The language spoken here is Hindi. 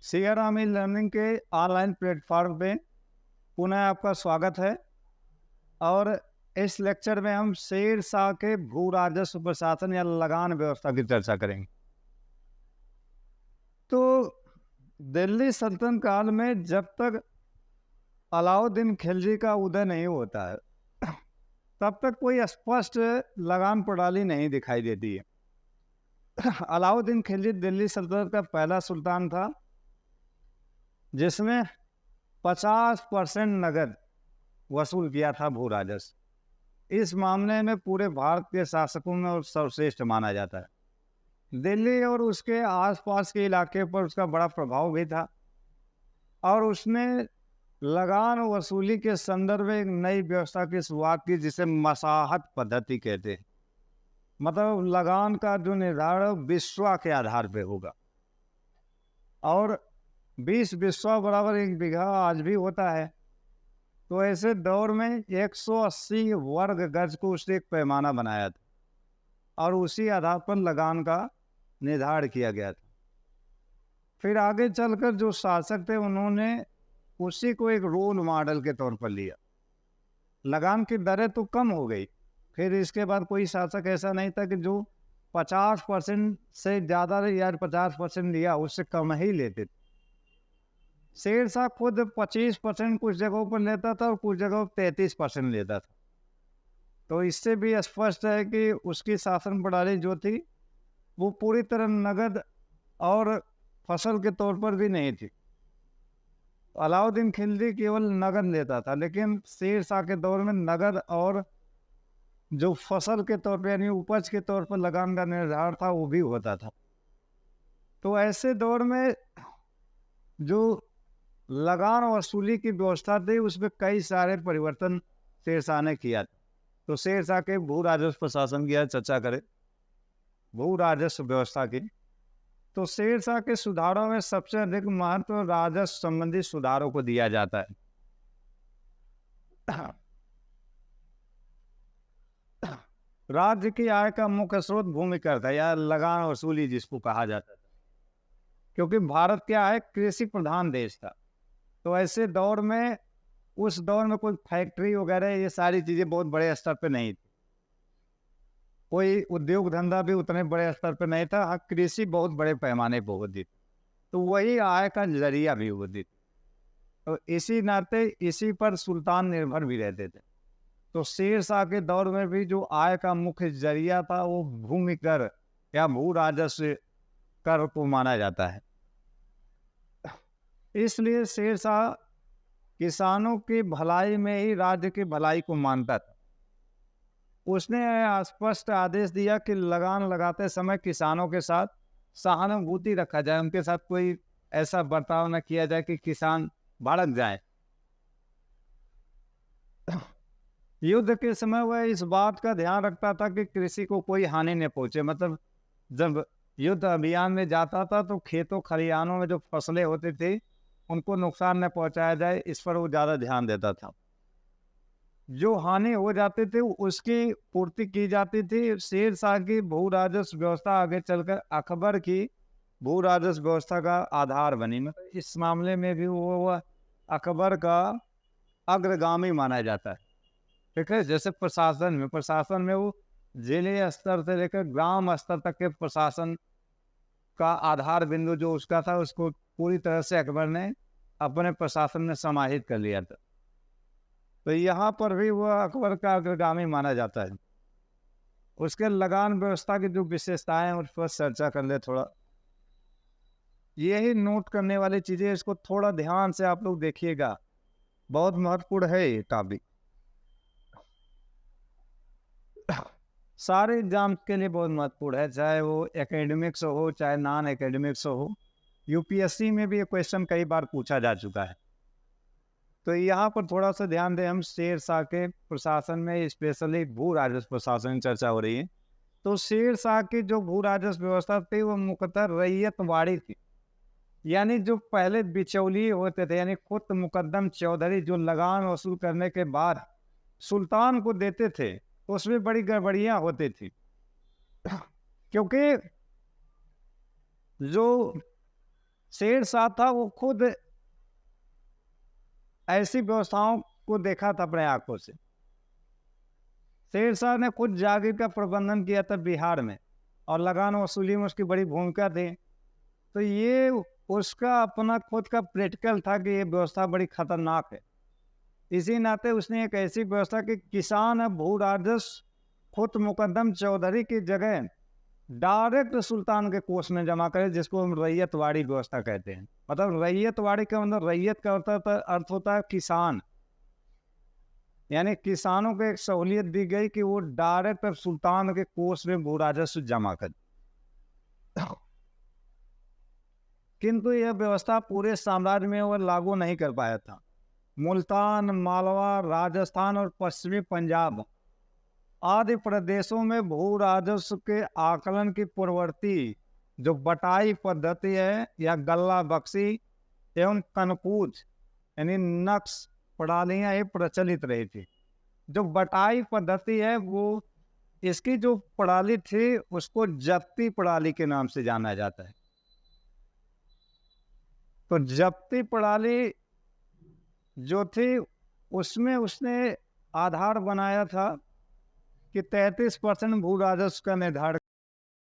सीआरएम लर्निंग के ऑनलाइन प्लेटफॉर्म पे पुनः आपका स्वागत है। और इस लेक्चर में हम शेर शाह के भू राजस्व प्रशासन या लगान व्यवस्था की चर्चा करेंगे। तो दिल्ली सल्तनत काल में जब तक अलाउद्दीन खिलजी का उदय नहीं होता है तब तक कोई स्पष्ट लगान प्रणाली नहीं दिखाई देती है। अलाउद्दीन खिलजी दिल्ली सल्तनत का पहला सुल्तान था जिसने 50% नगद वसूल किया था भू राजस्व। इस मामले में पूरे भारत के शासकों में और सर्वश्रेष्ठ माना जाता है। दिल्ली और उसके आसपास के इलाके पर उसका बड़ा प्रभाव भी था और उसने लगान वसूली के संदर्भ में एक नई व्यवस्था की शुरुआत की जिसे मसाहत पद्धति कहते हैं। मतलब लगान का जो निर्धारण बिस्वा के आधार पे होगा और 20 बिस्वा बराबर 1 बीघा आज भी होता है। तो ऐसे दौर में 180 वर्ग गज को उसने एक पैमाना बनाया था और उसी आधार पर लगान का निर्धारण किया गया था। फिर आगे चलकर जो शासक थे उन्होंने उसी को एक रोल मॉडल के तौर पर लिया। लगान की दरें तो कम हो गई। फिर इसके बाद कोई शासक ऐसा नहीं था कि जो 50% से ज़्यादा या 50% लिया, उससे कम ही लेते थे। शेर शाह खुद 25% कुछ जगहों पर लेता था और कुछ जगहों पर 33% लेता था। तो इससे भी स्पष्ट है कि उसकी शासन प्रणाली जो थी वो पूरी तरह नगद और फसल के तौर पर भी नहीं थी। अलाउद्दीन खिलजी केवल नगद लेता था, लेकिन शेर शाह के दौर में नगद और जो फसल के तौर पर यानी उपज के तौर पर लगान का निर्धारण था वो भी होता था। तो ऐसे दौर में जो लगान वसूली की व्यवस्था थी उसमें कई सारे परिवर्तन शेर शाह ने किया। तो शेर शाह के भू राजस्व प्रशासन की चर्चा करें, भू राजस्व व्यवस्था की। तो शेर शाह के सुधारों में सबसे अधिक महत्व राजस्व संबंधी सुधारों को दिया जाता है। राज्य की आय का मुख्य स्रोत भूमि कर था या लगान वसूली जिसको कहा जाता था, क्योंकि भारत क्या है, कृषि प्रधान देश था। तो ऐसे दौर में, उस दौर में कोई फैक्ट्री वगैरह ये सारी चीज़ें बहुत बड़े स्तर पे नहीं थी। कोई उद्योग धंधा भी उतने बड़े स्तर पे नहीं था। हाँ, कृषि बहुत बड़े पैमाने पर होती थी, तो वही आय का जरिया भी होती थी। तो इसी नाते इसी पर सुल्तान निर्भर भी रहते थे। तो शेर शाह के दौर में भी जो आय का मुख्य जरिया था वो भूमि कर या भू राजस्व कर को माना जाता है। इसलिए शेर शाह किसानों की भलाई में ही राज्य की भलाई को मानता था। उसने स्पष्ट आदेश दिया कि लगान लगाते समय किसानों के साथ सहानुभूति रखा जाए, उनके साथ कोई ऐसा बर्ताव न किया जाए कि किसान भड़क जाए। युद्ध के समय वह इस बात का ध्यान रखता था कि कृषि को कोई हानि न पहुंचे। मतलब जब युद्ध अभियान में जाता था तो खेतों खलिहानों में जो फसलें होती थी उनको नुकसान न पहुंचाया जाए, इस पर वो ज़्यादा ध्यान देता था। जो हानि हो जाती थी उसकी पूर्ति की जाती थी। शेर शाह की भू राजस्व व्यवस्था आगे चलकर अकबर की भू राजस्व व्यवस्था का आधार बनी। मतलब इस मामले में भी वो अकबर का अग्रगामी माना जाता है। ठीक है, जैसे प्रशासन में वो जिले स्तर से लेकर ग्राम स्तर तक के प्रशासन का आधार बिंदु जो उसका था उसको पूरी तरह से अकबर ने अपने प्रशासन में समाहित कर लिया था। तो यहाँ पर भी वह अकबर का अग्रगामी माना जाता है। उसके लगान व्यवस्था की जो विशेषताएं हैं उस पर चर्चा कर ले थोड़ा। यही नोट करने वाली चीज़ें, इसको थोड़ा ध्यान से आप लोग देखिएगा, बहुत महत्वपूर्ण है ये टॉपिक। सारे एग्जाम्स के लिए बहुत महत्वपूर्ण है, चाहे वो एकेडमिक्स हो चाहे नॉन एकेडमिक्स हो। यूपीएससी में भी ये क्वेश्चन कई बार पूछा जा चुका है। तो यहाँ पर थोड़ा सा ध्यान दें। हम शेर शाह के प्रशासन में स्पेशली भू राजस्व प्रशासन की चर्चा हो रही है। तो शेर शाह की जो भू राजस्व व्यवस्था थी वो मुख्यतः रैयतवाड़ी थी, यानी जो पहले बिचौलिए होते थे, यानी खुद मुकद्दम चौधरी जो लगान वसूल करने के बाद सुल्तान को देते थे, तो उसमें बड़ी गड़बड़ियाँ होती थी। क्योंकि जो शेर शाह था, वो खुद ऐसी व्यवस्थाओं को देखा था अपने आंखों से। शेर शाह ने खुद जागीर का प्रबंधन किया था बिहार में, और लगान वसूली में उसकी बड़ी भूमिका थी। तो ये उसका अपना खुद का प्रैक्टिकल था कि ये व्यवस्था बड़ी खतरनाक है। इसी नाते उसने एक ऐसी व्यवस्था कि किसान अब भू राजस्व खुद मुकद्दम चौधरी की जगह डायरेक्ट सुल्तान के कोष में जमा करे, जिसको हम रैयतवाड़ी व्यवस्था कहते हैं। मतलब रैयतवाड़ी का मतलब रैयत का अर्थ होता है किसान, यानी किसानों को एक सहूलियत दी गई कि वो डायरेक्ट अब सुल्तान के कोष में भू राजस्व जमा कर। किंतु यह व्यवस्था पूरे साम्राज्य में वह लागू नहीं कर पाया था। मुल्तान, मालवा, राजस्थान और पश्चिमी पंजाब आदि प्रदेशों में भू राजस्व के आकलन की पूर्ववर्ती जो बटाई पद्धति है या गल्ला बख्शी एवं कनकूज यानी नक्श प्रणालियां ये प्रचलित रही थी। जो बटाई पद्धति है वो, इसकी जो प्रणाली थी उसको जब्ती प्रणाली के नाम से जाना जाता है। तो जब्ती प्रणाली जो थी उसमें उसने आधार बनाया था कि 33% भू राजस्व का निर्धारण